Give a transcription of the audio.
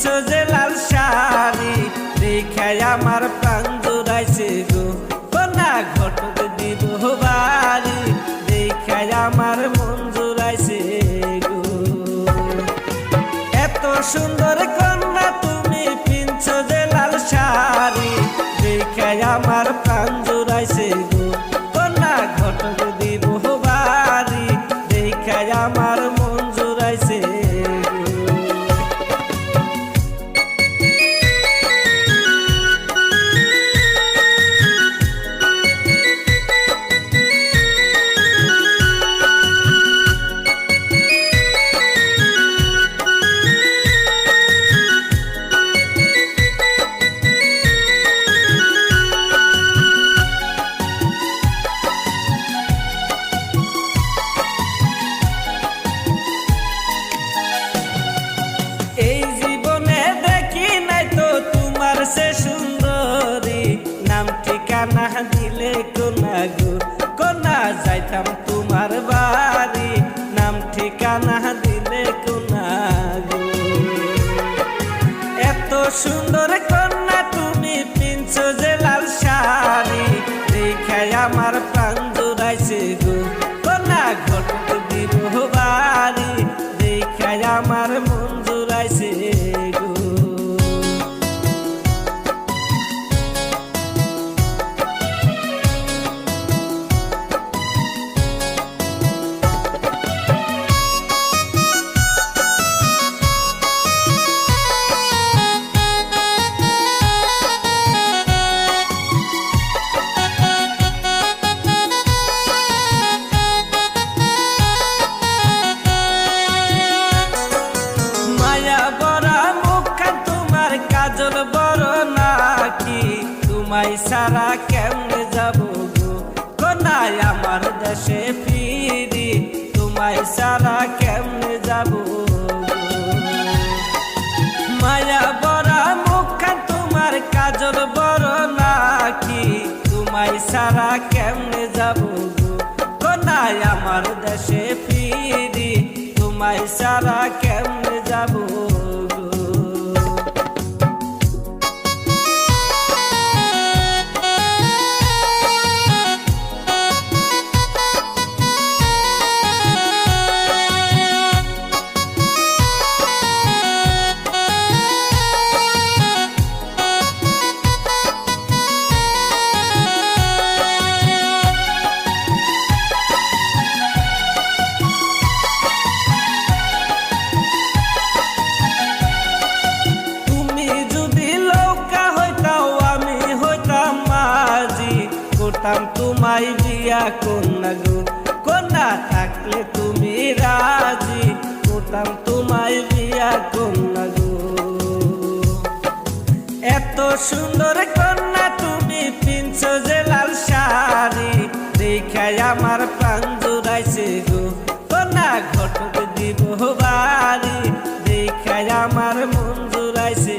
পিনছো যে লাল শাড়ি দেখায় আমার প্রাণ জুড়াইছে গো। কন্যা ঘটক দিব বাড়ি দেখায় আমার মন জুড়াইছে গো। এত সুন্দর কন্যা তুমি পিনছো যে লাল শাড়ি দেখায় আমার প্রাণ জুড়াইছে গো। কন্যা ঘটক দিব বাড়ি দেখায় আমার মন জুড়াইছে গো। এই জীবনে দেখি নাই তো তোমার সে সুন্দরী, নাম ঠিকানা দিলে কোনা গো। কোনা যাইতাম তোমার বাড়ি নাম ঠিকানা দিলে কোনা গো। এত সুন্দর কন্যা তুমি পিনছো যে লাল শাড়ি দেখায় আমার প্রাণ জুড়াইছে গো। কন্যা ঘটক দিব বাড়ি দেখায় আমার মন জুড়াইছে গো। কাজল বড় নাকি তোমায় সারা কেমনে যাব গো। কোনায় আমার দেশে ফিরি তোমায় সারা কেমনে যাব গো। মায়া বড়া মুখখান তোমার কাজল বড় নাকি তোমায় সারা কেমনে যাব গো। কোনায় আমার দেশে ফিরি তোমায় সারা কেমনে যাব গো। করতাম তোমায় বিয়া কন্যা গো। কন্যা থাকলে তুমি রাজি করতাম তোমায় বিয়া কন্যা গো। এত সুন্দর কন্যা তুমি পিনছো যে লাল শাড়ি দেখায় আমার প্রাণ জুড়াইছে গো। কন্যা ঘটক দিব বাড়ি দেখায় আমার মন জুড়াইছে